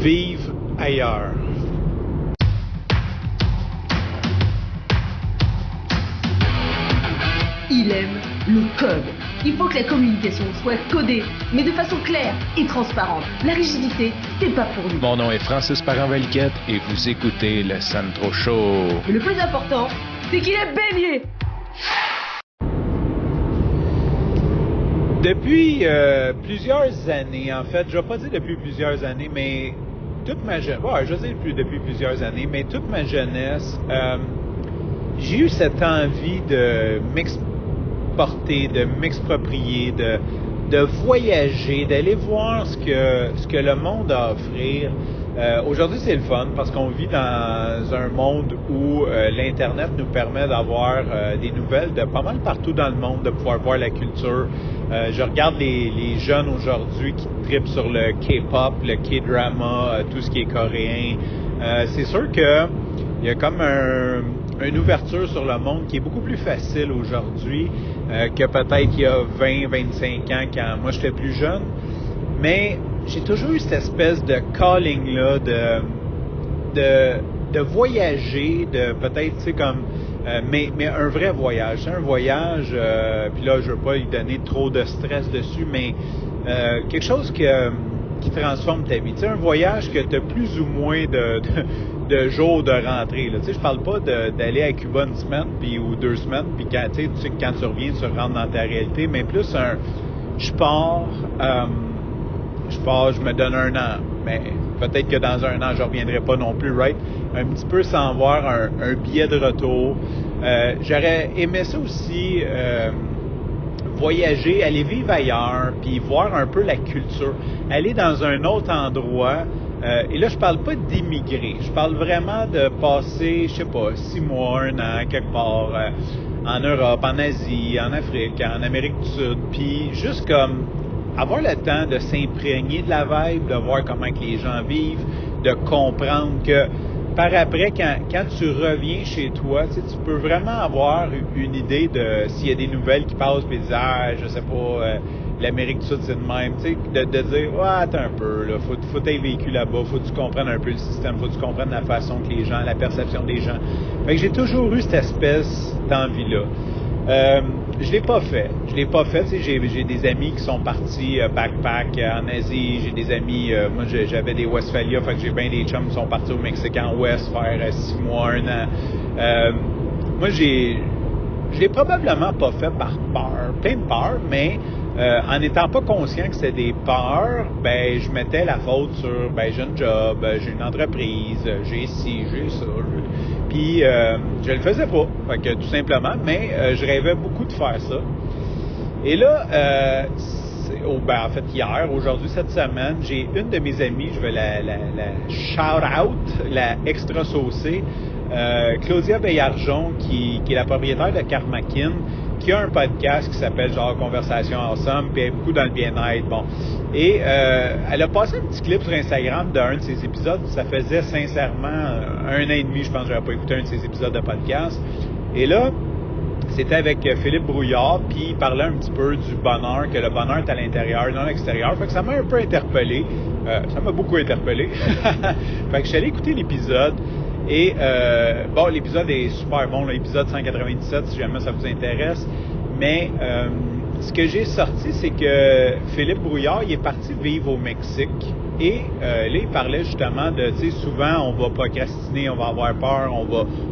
vivent ailleurs. Il aime le code. Il faut que la communication soit codée, mais de façon claire et transparente. La rigidité, c'est pas pour lui. Mon nom est Francis Parent-Valquette et vous écoutez le Sandro Show. Et le plus important, c'est qu'il est bélier. Depuis plusieurs années, en fait, je vais pas dire depuis plusieurs années, mais toute ma jeunesse, je vais dire depuis plusieurs années, mais toute ma jeunesse, j'ai eu cette envie de m'exporter, de m'exproprier, de voyager, d'aller voir ce que le monde a à offrir. Aujourd'hui, c'est le fun parce qu'on vit dans un monde où l'Internet nous permet d'avoir des nouvelles de pas mal partout dans le monde, de pouvoir voir la culture. Je regarde les jeunes aujourd'hui qui trippent sur le K-pop, le K-drama, tout ce qui est coréen. C'est sûr que il y a comme une ouverture sur le monde qui est beaucoup plus facile aujourd'hui que peut-être il y a 20-25 ans quand moi j'étais plus jeune. Mais j'ai toujours eu cette espèce de calling-là de voyager, de peut-être, tu sais, comme... mais un vrai voyage. C'est un voyage, puis là, je veux pas lui donner trop de stress dessus, mais quelque chose qui transforme ta vie. Tu sais, un voyage que tu as plus ou moins de jours de rentrée. Là. Tu sais, je parle pas d'aller à Cuba une semaine ou 2 semaines, puis quand tu reviens, tu rentres dans ta réalité, mais plus je pars, je me donne 1 an, mais peut-être que dans 1 an, je reviendrai pas non plus, right? Un petit peu sans voir un billet de retour. J'aurais aimé ça aussi, voyager, aller vivre ailleurs, puis voir un peu la culture. Aller dans un autre endroit. Et là, je parle pas d'immigrer. Je parle vraiment de passer, je sais pas, 6 mois, 1 an, quelque part, en Europe, en Asie, en Afrique, en Amérique du Sud, puis juste comme avoir le temps de s'imprégner de la vibe, de voir comment que les gens vivent, de comprendre que par après, quand tu reviens chez toi, tu peux vraiment avoir une idée de s'il y a des nouvelles qui passent, puis dire, je sais pas, l'Amérique du Sud, c'est de même, tu sais, de dire, attends un peu, là, faut que tu aies vécu là-bas, faut que tu comprennes un peu le système, faut que tu comprennes la façon que les gens, la perception des gens. Fait que j'ai toujours eu cette espèce d'envie-là. Je l'ai pas fait, tu sais, j'ai des amis qui sont partis backpack en Asie, j'ai des amis, moi j'avais des Westphalia, fait que j'ai bien des chums qui sont partis au Mexique en Ouest faire 6 mois, 1 an. Moi je l'ai probablement pas fait par peur, plein de peur, mais en n'étant pas conscient que c'était des peurs, ben je mettais la faute sur j'ai un job, j'ai une entreprise, j'ai ci, j'ai ça. Puis je le faisais pas, fait que tout simplement, mais je rêvais beaucoup de faire ça. Et là, en fait hier, aujourd'hui, cette semaine, j'ai une de mes amies, je vais la shout out, la extra saucée, Claudia Beillargeon, qui est la propriétaire de Karmakin, qui a un podcast qui s'appelle genre Conversation Ensemble, puis elle est beaucoup dans le bien-être, bon. Et elle a passé un petit clip sur Instagram d'un de ses épisodes, ça faisait sincèrement 1 an et demi, je pense que j'avais pas écouté un de ses épisodes de podcast. Et là, c'était avec Philippe Brouillard, puis il parlait un petit peu du bonheur, que le bonheur est à l'intérieur, non à l'extérieur. Fait que ça m'a un peu interpellé. Ça m'a beaucoup interpellé. Fait que je suis allé écouter l'épisode. Et l'épisode est super bon, l'épisode 197, si jamais ça vous intéresse. Mais ce que j'ai sorti, c'est que Philippe Brouillard, il est parti vivre au Mexique. Et là, il parlait justement de, tu sais, souvent, on va procrastiner, on va avoir peur,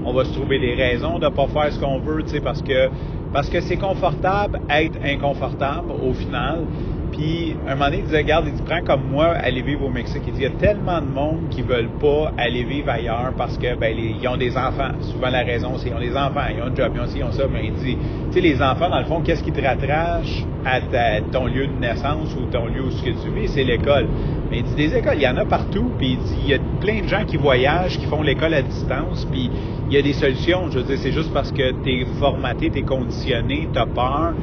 on va se trouver des raisons de ne pas faire ce qu'on veut, tu sais, parce que c'est confortable être inconfortable au final. Puis, un moment donné, il disait, regarde, il dit, prends comme moi, aller vivre au Mexique. Il dit, il y a tellement de monde qui veulent pas aller vivre ailleurs parce que, ils ont des enfants. Souvent, la raison, c'est qu'ils ont des enfants, ils ont un job, ils ont ci, ils ont ça. Mais il dit, tu sais, les enfants, dans le fond, qu'est-ce qui te rattrache à ton lieu de naissance ou ton lieu où ce que tu vis? C'est l'école. Mais il dit, des écoles, il y en a partout. Puis, il dit, il y a plein de gens qui voyagent, qui font l'école à distance. Puis, il y a des solutions. Je veux dire, c'est juste parce que t'es formaté, t'es conditionné, t'as peur,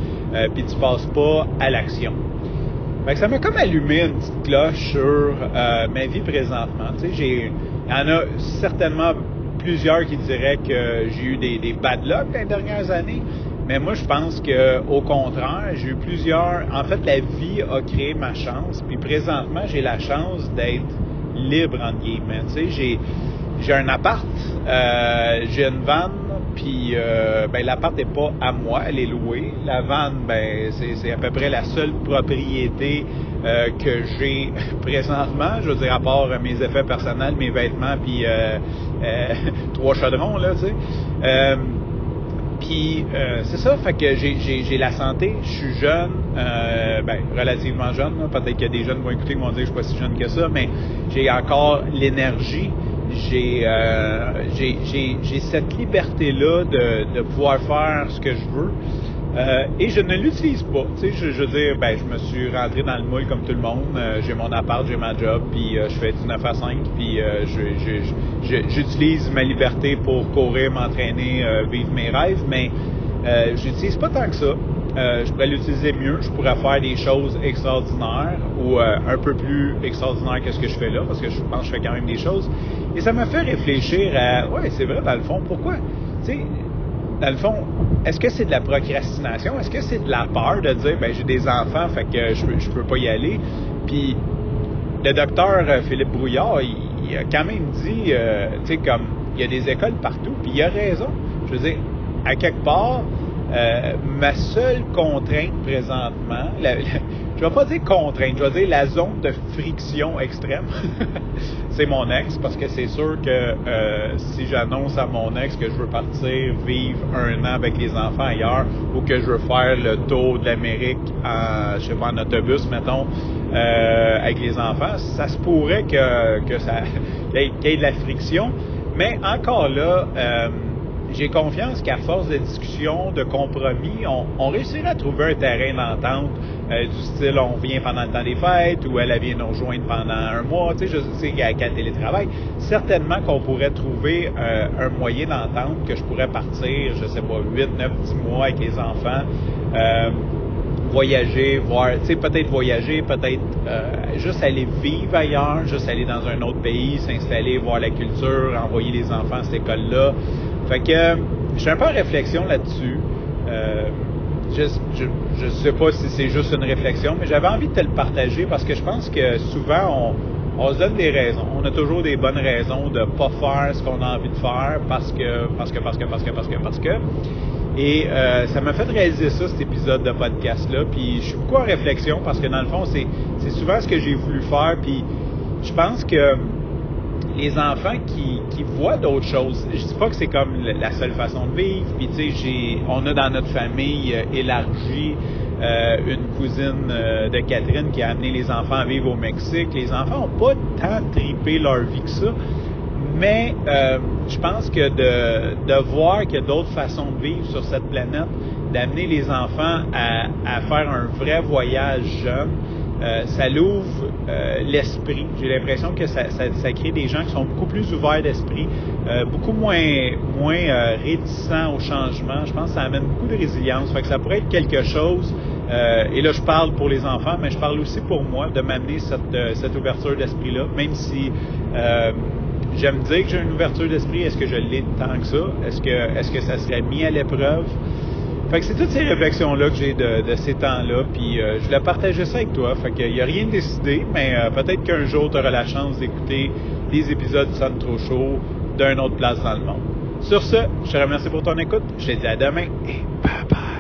puis tu passes pas à l'action. Fait que ça m'a comme allumé une petite cloche sur ma vie présentement. Tu sais, il y en a certainement plusieurs qui diraient que j'ai eu des bad luck les dernières années, mais moi je pense que au contraire, j'ai eu plusieurs. En fait, la vie a créé ma chance, puis présentement j'ai la chance d'être libre, entre guillemets. Tu sais, j'ai un appart, j'ai une vanne, puis l'appart n'est pas à moi, elle est louée. La vanne, c'est à peu près la seule propriété que j'ai présentement, je veux dire, à part mes effets personnels, mes vêtements, puis 3 chaudrons, là, tu sais. Puis c'est ça, fait que j'ai la santé, je suis jeune, relativement jeune, là. Peut-être qu'il y a des jeunes qui vont écouter et vont dire que je suis pas si jeune que ça, mais j'ai encore l'énergie, j'ai cette liberté-là de pouvoir faire ce que je veux. Et je ne l'utilise pas. Tu sais, je veux dire, je me suis rentré dans le moule comme tout le monde. J'ai mon appart, j'ai ma job, puis je fais du 9 à 5, puis j'utilise ma liberté pour courir, m'entraîner, vivre mes rêves, mais je l'utilise pas tant que ça. Je pourrais l'utiliser mieux. Je pourrais faire des choses extraordinaires ou un peu plus extraordinaires que ce que je fais là, parce que je pense que je fais quand même des choses. Et ça m'a fait réfléchir à, ouais, c'est vrai, dans le fond, pourquoi? Tu sais, dans le fond, est-ce que c'est de la procrastination? Est-ce que c'est de la peur de dire, j'ai des enfants, fait que je peux pas y aller? Puis, le docteur Philippe Brouillard, il a quand même dit, tu sais, comme, il y a des écoles partout, puis il a raison. Je veux dire, à quelque part, ma seule contrainte présentement, je vais pas dire contrainte, je vais dire la zone de friction extrême, c'est mon ex, parce que c'est sûr que si j'annonce à mon ex que je veux partir vivre 1 an avec les enfants ailleurs, ou que je veux faire le tour de l'Amérique en autobus, mettons, avec les enfants, ça se pourrait qu'il y ait de la friction, mais encore là, j'ai confiance qu'à force de discussions, de compromis, on réussira à trouver un terrain d'entente du style on vient pendant le temps des fêtes ou elle vient nous rejoindre pendant 1 mois, tu sais, je sais qu'à télétravail, certainement qu'on pourrait trouver un moyen d'entente que je pourrais partir, je sais pas, 8, 9, 10 mois avec les enfants, voyager, voir, tu sais, peut-être voyager, peut-être juste aller vivre ailleurs, juste aller dans un autre pays, s'installer, voir la culture, envoyer les enfants à cette école-là. Fait que je suis un peu en réflexion là-dessus. Je sais pas si c'est juste une réflexion, mais j'avais envie de te le partager parce que je pense que souvent on se donne des raisons. On a toujours des bonnes raisons de pas faire ce qu'on a envie de faire parce que. Et ça m'a fait réaliser ça, cet épisode de podcast-là. Puis je suis beaucoup en réflexion parce que dans le fond, c'est souvent ce que j'ai voulu faire. Puis je pense que les enfants qui voient d'autres choses, je dis pas que c'est comme la seule façon de vivre, puis tu sais, on a dans notre famille élargi une cousine de Catherine qui a amené les enfants à vivre au Mexique. Les enfants n'ont pas tant trippé leur vie que ça, mais je pense que de voir qu'il y a d'autres façons de vivre sur cette planète, d'amener les enfants à faire un vrai voyage jeune, ça l'ouvre l'esprit. J'ai l'impression que ça crée des gens qui sont beaucoup plus ouverts d'esprit, beaucoup moins réticents au changement. Je pense que ça amène beaucoup de résilience. Fait que ça pourrait être quelque chose, et là je parle pour les enfants, mais je parle aussi pour moi, de m'amener cette ouverture d'esprit-là, même si j'aime dire que j'ai une ouverture d'esprit. Est-ce que je l'ai tant que ça? Est-ce que ça serait mis à l'épreuve? Fait que c'est toutes ces réflexions-là que j'ai de ces temps-là, puis je voulais partager ça avec toi. Fait qu'il n'y a rien de décidé, mais peut-être qu'un jour tu auras la chance d'écouter des épisodes du Sonne Trop Chaud d'une autre place dans le monde. Sur ce, je te remercie pour ton écoute, je te dis à demain et bye bye!